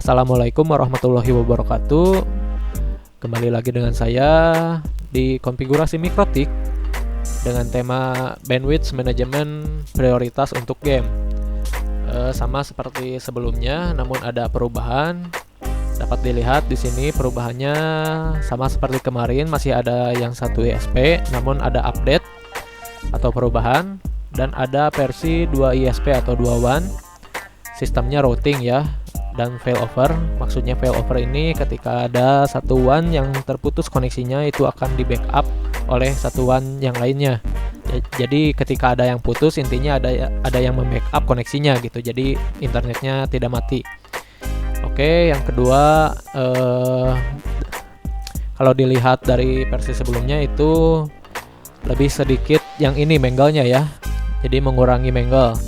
Assalamualaikum warahmatullahi wabarakatuh. Kembali lagi dengan saya di konfigurasi Mikrotik dengan tema bandwidth management prioritas untuk game. Sama seperti sebelumnya, namun ada perubahan. Dapat dilihat di sini perubahannya sama seperti kemarin, masih ada yang 1 ISP, namun ada update atau perubahan dan ada versi 2 ISP atau 2 WAN. Sistemnya routing ya, dan failover. Maksudnya failover ini ketika ada satu WAN yang terputus koneksinya, itu akan di backup oleh satu WAN yang lainnya. Jadi ketika ada yang putus, intinya ada yang membackup koneksinya gitu. Jadi internetnya tidak mati. Oke, yang kedua, kalau dilihat dari versi sebelumnya itu lebih sedikit yang ini mangle-nya ya. Jadi mengurangi mangle.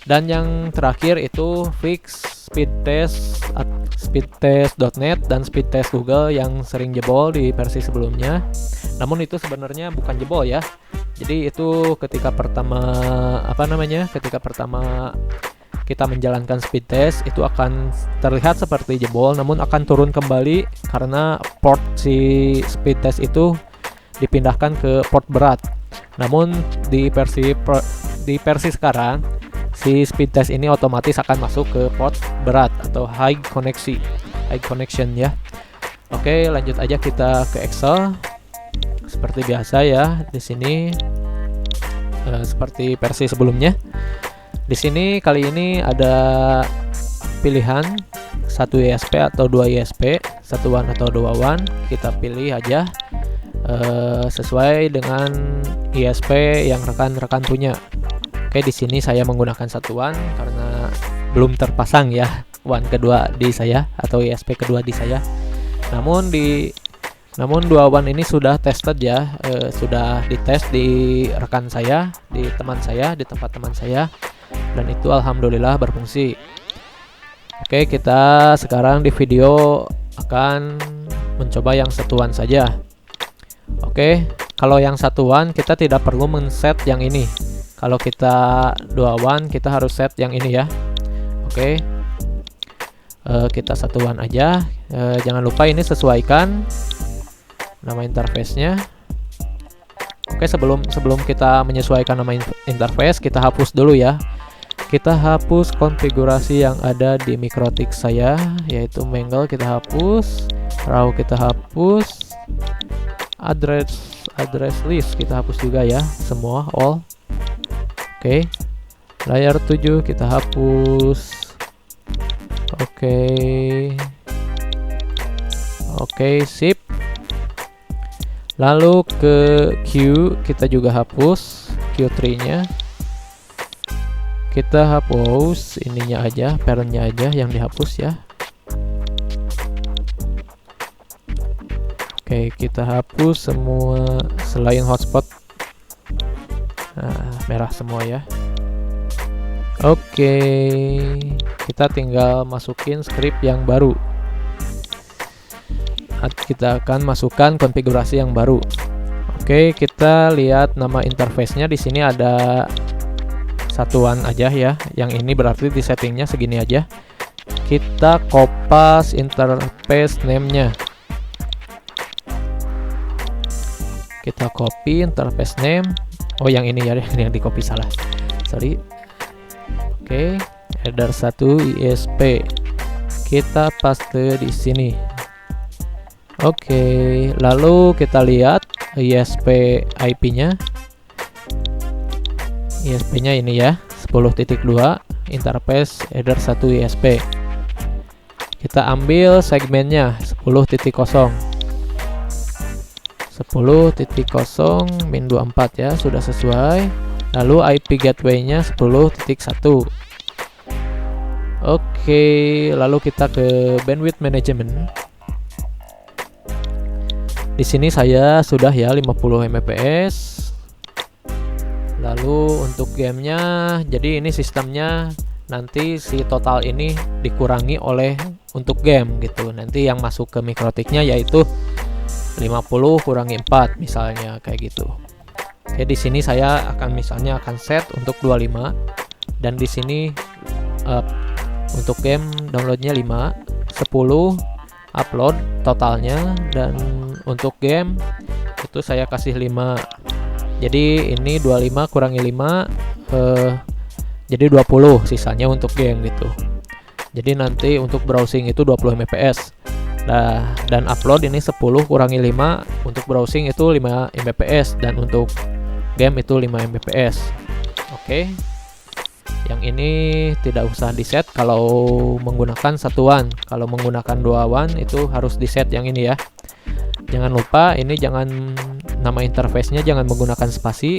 Dan yang terakhir itu fix speedtest.net dan speedtest Google yang sering jebol di versi sebelumnya. Namun itu sebenarnya bukan jebol ya. Jadi itu ketika pertama kita menjalankan speedtest itu akan terlihat seperti jebol, namun akan turun kembali karena port si speedtest itu dipindahkan ke port berat. Namun di versi sekarang si speedtest ini otomatis akan masuk ke port berat atau high connection ya. Oke, lanjut aja kita ke Excel. Seperti biasa ya, di sini seperti versi sebelumnya. Di sini kali ini ada pilihan 1 ISP atau 2 ISP, 1 WAN atau 2 WAN. Kita pilih aja sesuai dengan ISP yang rekan-rekan punya. Oke, di sini saya menggunakan 1 WAN karena belum terpasang ya WAN kedua di saya atau ISP kedua di saya. Namun 2 WAN ini sudah tested ya, sudah dites di rekan saya, di tempat teman saya, dan itu alhamdulillah berfungsi. Oke, kita sekarang di video akan mencoba yang 1 WAN saja. Oke, kalau yang 1 WAN kita tidak perlu men-set yang ini. Kalau kita 2 WAN kita harus set yang ini ya. Oke, kita 1 WAN aja. Jangan lupa ini sesuaikan nama interface-nya. Oke, sebelum kita menyesuaikan nama interface, kita hapus dulu ya. Kita hapus konfigurasi yang ada di Mikrotik saya, yaitu mangle kita hapus, raw kita hapus, address list kita hapus juga ya, semua all. Oke, layar 7 kita hapus. Oke, sip. Lalu ke Q kita juga hapus, Q3 nya kita hapus, ininya aja, parentnya aja yang dihapus ya. Oke, kita hapus semua selain hotspot. Nah, merah semua ya. Oke, kita tinggal masukin script yang baru. Kita akan masukkan konfigurasi yang baru. Oke, kita lihat nama interface-nya di sini ada 1 WAN aja ya. Yang ini berarti di settingnya segini aja. Kita kopas interface name-nya. Kita copy interface name. Oh, yang ini ya, yang di copy salah. Sorry. Oke, header 1 ISP. Kita paste di sini. Oke, lalu kita lihat ISP IP-nya. ISP-nya ini ya, 10.2 interface header 1 ISP. Kita ambil segmennya 10.0. 10.0-24 ya, sudah sesuai. Lalu IP gateway-nya 10.1. Oke, lalu kita ke bandwidth management. Di sini saya sudah ya 50 Mbps. Lalu untuk gamenya, jadi ini sistemnya nanti si total ini dikurangi oleh untuk game gitu. Nanti yang masuk ke Mikrotiknya yaitu 50 kurangi 4 misalnya kayak gitu. Oke, di sini saya akan set untuk 25 dan di sini untuk game downloadnya 5, 10 upload totalnya, dan untuk game itu saya kasih 5. Jadi ini 25 kurangi 5 jadi 20 sisanya untuk game gitu. Jadi nanti untuk browsing itu 20 Mbps. Nah, dan upload ini 10 kurangi 5, untuk browsing itu 5 Mbps, dan untuk game itu 5 Mbps. Oke. Yang ini tidak usah di set kalau menggunakan satuan. Kalau menggunakan duawan itu harus di set yang ini ya. Jangan lupa ini jangan, nama interface-nya jangan menggunakan spasi,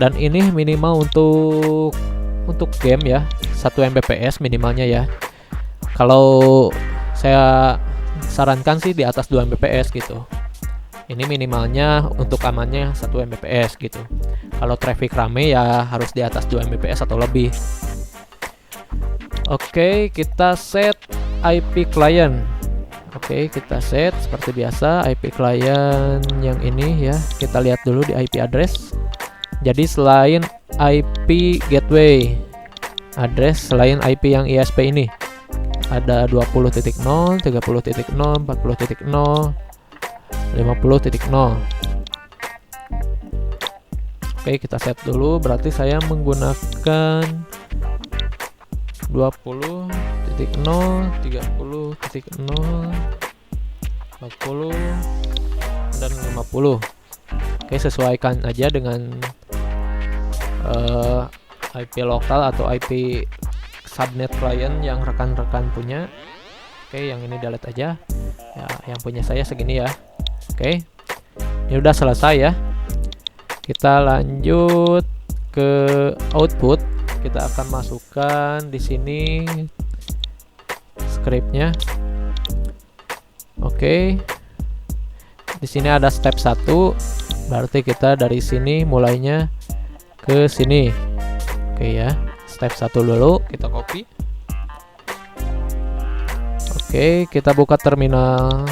dan ini minimal untuk game ya 1 Mbps minimalnya ya. Kalau saya sarankan sih di atas 2 Mbps gitu. Ini minimalnya untuk amannya 1 Mbps gitu. Kalau traffic rame ya harus di atas 2 Mbps atau lebih. Oke, kita set IP client. Oke, kita set seperti biasa IP client yang ini ya. Kita lihat dulu di IP address. Jadi selain IP gateway address, selain IP yang ISP ini ada 20.0, 30.0, 40.0, 50.0. Oke, kita set dulu. Berarti saya menggunakan 20.0, 30.0, 40, dan 50. Oke, sesuaikan aja dengan IP lokal atau IP subnet client yang rekan-rekan punya. Oke, yang ini delete aja ya, yang punya saya segini ya. Oke, ini udah selesai ya. Kita lanjut ke output. Kita akan masukkan di sini scriptnya. Oke, di sini ada step 1, berarti kita dari sini mulainya ke sini. Oke ya, step 1 dulu kita copy. Oke, kita buka terminal,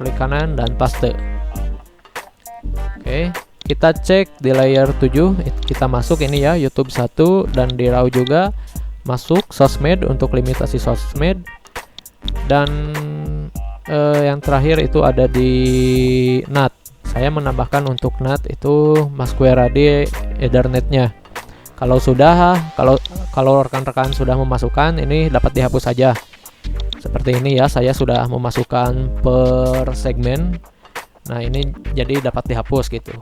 klik kanan dan paste. Oke, kita cek di layer 7, kita masuk ini ya YouTube 1, dan di RAW juga masuk sosmed untuk limitasi sosmed, dan yang terakhir itu ada di NAT. Saya menambahkan untuk NAT itu Masquerade Ethernetnya. Kalau rekan-rekan sudah memasukkan, ini dapat dihapus saja. Seperti ini ya, saya sudah memasukkan per segmen. Nah, ini jadi dapat dihapus gitu.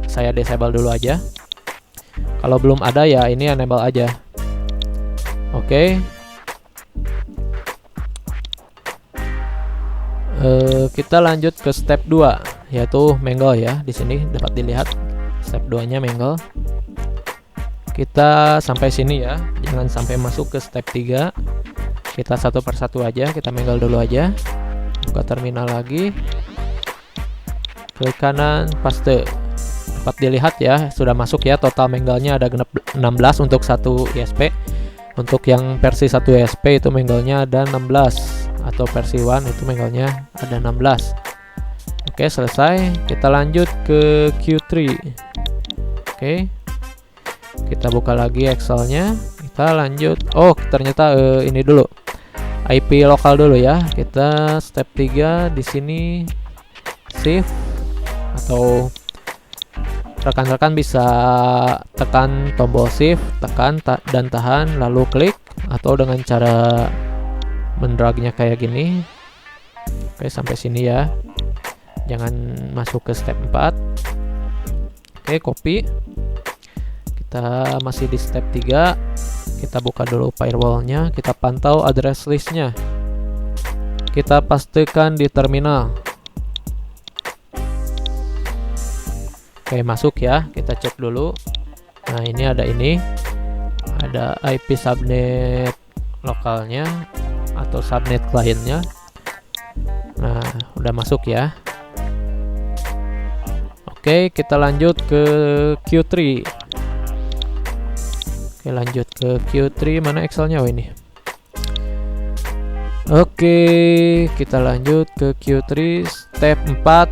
Saya disable dulu aja. Kalau belum ada ya ini enable aja. Oke. Kita lanjut ke step 2, yaitu mangle ya. Di sini dapat dilihat step 2-nya mangle. Kita sampai sini ya, jangan sampai masuk ke step 3. Kita satu persatu aja, kita mangle dulu aja. Buka terminal lagi, klik kanan, paste. Dapat dilihat ya, sudah masuk ya, total mangle-nya ada genap 16 untuk satu ISP. Untuk yang versi 1 ISP itu mangle-nya ada 16, atau versi 1 itu mangle-nya ada 16. Oke, selesai. Kita lanjut ke Q3. Oke, kita buka lagi Excel-nya. Kita lanjut. Oh, ternyata ini dulu IP lokal dulu ya. Kita step 3 di sini shift, atau rekan-rekan bisa tekan tombol shift, tekan dan tahan lalu klik, atau dengan cara mendragnya kayak gini. Oke, sampai sini ya. Jangan masuk ke step 4. Oke, copy. Kita masih di step 3. Kita buka dulu firewall-nya, kita pantau address list-nya. Kita pastikan di terminal. Oke, masuk ya. Kita cek dulu. Nah, ini ada IP subnet lokalnya atau subnet client-nya. Nah, udah masuk ya. Oke, kita lanjut ke Q3. Oke, lanjut ke Q3. Mana Excel-nya? Oh, ini. Oke, kita lanjut ke Q3. Step 4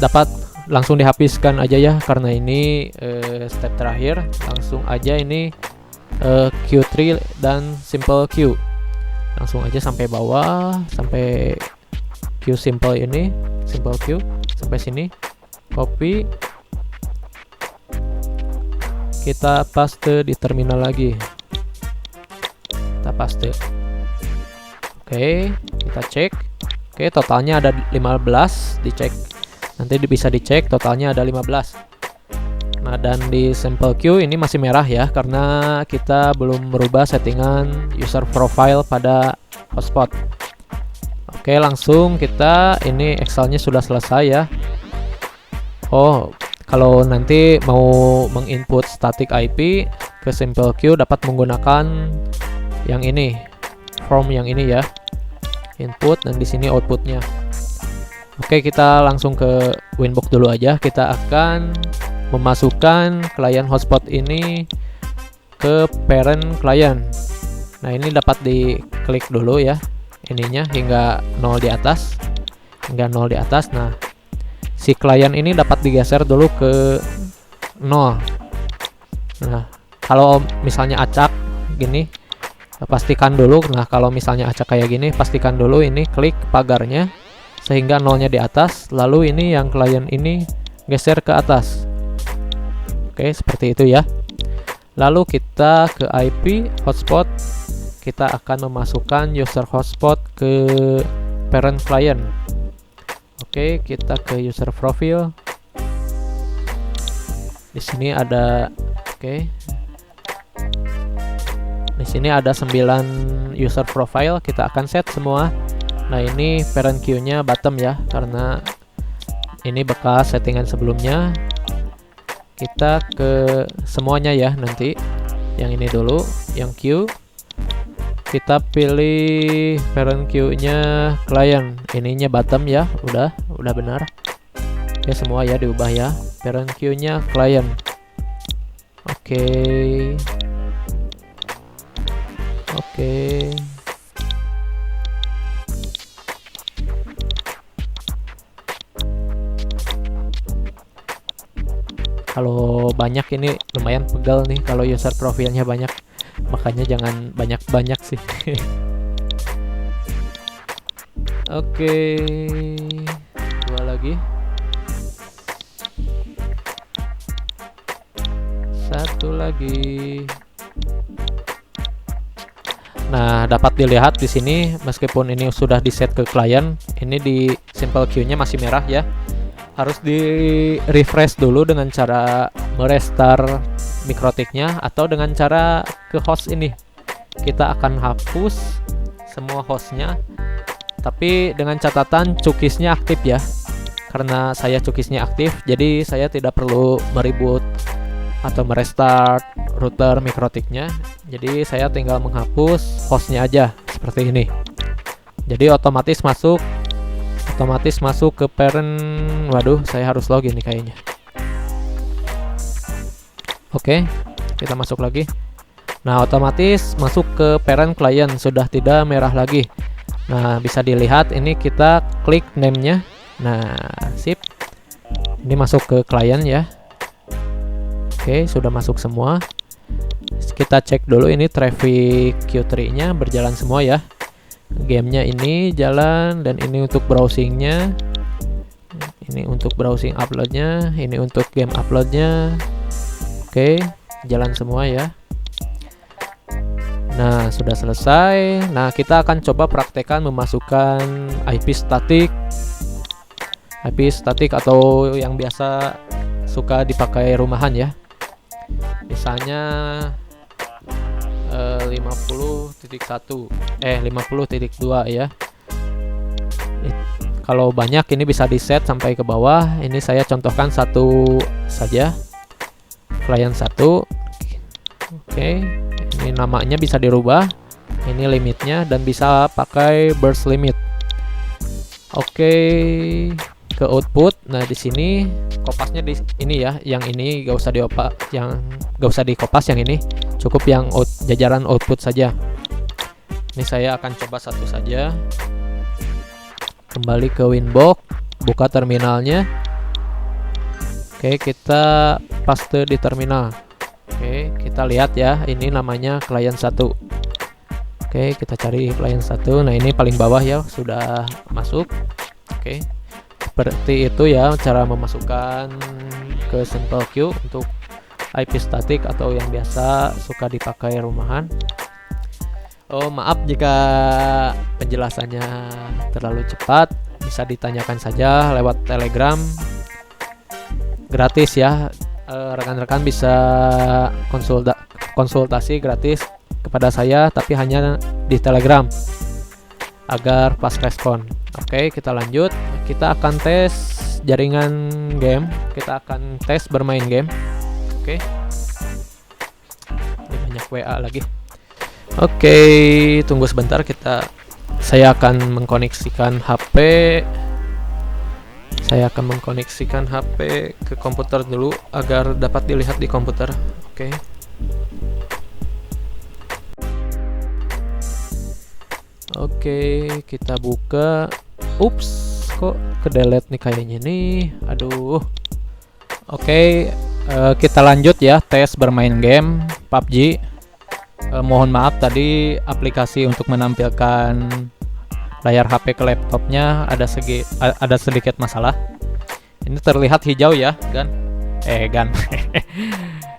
dapat langsung dihapuskan aja ya, karena ini step terakhir. Langsung aja ini Q3 dan simple Q. langsung aja sampai bawah, sampai queue simple ini, simple queue sampai sini, copy, kita paste di terminal lagi, kita paste. Oke, kita cek. Oke, totalnya ada 15, dicek. Nanti bisa dicek totalnya ada 15. Nah, dan di sample queue ini masih merah ya, karena kita belum merubah settingan user profile pada hotspot. Oke, langsung kita, ini Excel-nya sudah selesai ya. Oh, kalau nanti mau menginput static IP ke simple queue dapat menggunakan yang ini, form yang ini ya. Input dan di sini outputnya. Oke, kita langsung ke Winbox dulu aja. Kita akan memasukkan klien hotspot ini ke parent client. Nah, ini dapat diklik dulu ya, ininya hingga 0 di atas, hingga 0 di atas. Nah, si klien ini dapat digeser dulu ke 0. Nah, kalau misalnya acak gini, pastikan dulu. Nah, kalau misalnya acak kayak gini, pastikan dulu ini klik pagarnya sehingga 0-nya di atas, lalu ini yang klien ini geser ke atas. Oke, seperti itu ya. Lalu kita ke IP hotspot, kita akan memasukkan user hotspot ke parent client. Oke, kita ke user profile. Di sini ada, oke, di sini ada 9 user profile, kita akan set semua. Nah, ini parent queue-nya bottom ya, karena ini bekas settingan sebelumnya. Kita ke semuanya ya nanti. Yang ini dulu, yang queue. Kita pilih parent queue-nya client, ininya bottom ya, udah benar. Oke, semua ya diubah ya. Parent queue-nya client. Oke. Kalau banyak ini lumayan pegal nih kalau user profilnya banyak, makanya jangan banyak-banyak sih. Oke, 2 lagi, 1 lagi. Nah, dapat dilihat di sini meskipun ini sudah di set ke klien, ini di simple queue-nya masih merah ya. Harus di refresh dulu dengan cara merestart mikrotiknya atau dengan cara ke host ini. Kita akan hapus semua hostnya, tapi dengan catatan cookiesnya aktif ya. Karena saya cookiesnya aktif, jadi saya tidak perlu mereboot atau merestart router mikrotiknya. Jadi saya tinggal menghapus hostnya aja seperti ini. Jadi otomatis masuk ke parent. Waduh, saya harus login nih kayaknya. Oke, kita masuk lagi. Nah, otomatis masuk ke parent client, sudah tidak merah lagi. Nah, bisa dilihat ini kita klik name-nya. Nah, sip. Ini masuk ke client ya. Oke, sudah masuk semua. Kita cek dulu ini traffic Q3-nya berjalan semua ya. Gamenya ini jalan, dan ini untuk browsingnya, ini untuk browsing uploadnya, ini untuk game uploadnya. Oke, jalan semua ya. Nah, sudah selesai. Nah, kita akan coba praktekkan memasukkan IP statik atau yang biasa suka dipakai rumahan ya. Misalnya 50.1 50.2 ya. Kalau banyak ini bisa di set sampai ke bawah. Ini saya contohkan satu saja, client 1. Oke, ini namanya bisa dirubah, ini limitnya, dan bisa pakai burst limit. Oke, ke output. Nah, di sini kopasnya di ini ya, yang ini gak usah dikopas, yang ini cukup yang jajaran output saja. Ini saya akan coba satu saja. Kembali ke Winbox, buka terminalnya. Oke, kita paste di terminal. Oke, kita lihat ya, ini namanya client 1. Oke, kita cari client 1. Nah, ini paling bawah ya, sudah masuk. Oke. Seperti itu ya cara memasukkan ke Simple Queue untuk IP static atau yang biasa suka dipakai rumahan. Oh, maaf jika penjelasannya terlalu cepat, bisa ditanyakan saja lewat Telegram. Gratis ya. Rekan-rekan bisa konsultasi gratis kepada saya, tapi hanya di Telegram agar pas respon. Oke, kita lanjut. Kita akan tes jaringan game. Kita akan tes bermain game. Oke. Ini banyak WA lagi. Oke, tunggu sebentar. Saya akan mengkoneksikan HP. Saya akan mengkoneksikan HP ke komputer dulu agar dapat dilihat di komputer. Oke. Oke, kita buka. Ups, kok ke delete nih kayaknya nih. Aduh. Oke, kita lanjut ya tes bermain game PUBG. Mohon maaf tadi aplikasi untuk menampilkan layar HP ke laptopnya ada sedikit masalah. Ini terlihat hijau ya, Gan.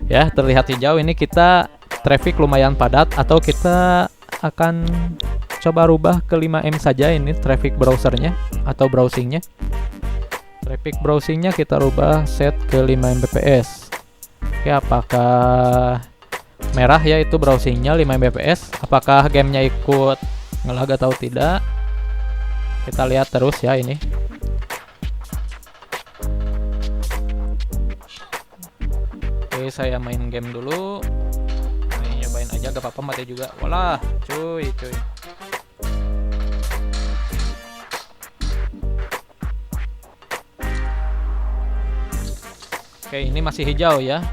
Ya, terlihat hijau. Ini kita traffic lumayan padat, atau kita akan coba rubah ke 5M saja ini traffic browsernya atau browsingnya. Traffic browsingnya kita rubah set ke 5 Mbps. Oke, apakah merah ya itu browsingnya 5 Mbps? Apakah gamenya ikut ngelag atau tidak? Kita lihat terus ya ini. Oke, saya main game dulu. Ini nyobain aja, gak apa-apa mati juga. Walah, cuy. Oke, ini masih hijau ya.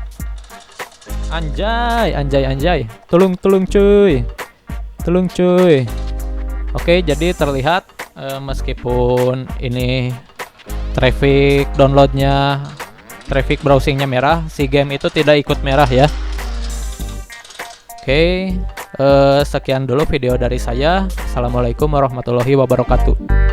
Anjay. Tulung cuy. Oke, jadi terlihat meskipun ini traffic downloadnya, traffic browsingnya merah, si game itu tidak ikut merah ya. Oke, sekian dulu video dari saya. Assalamualaikum warahmatullahi wabarakatuh.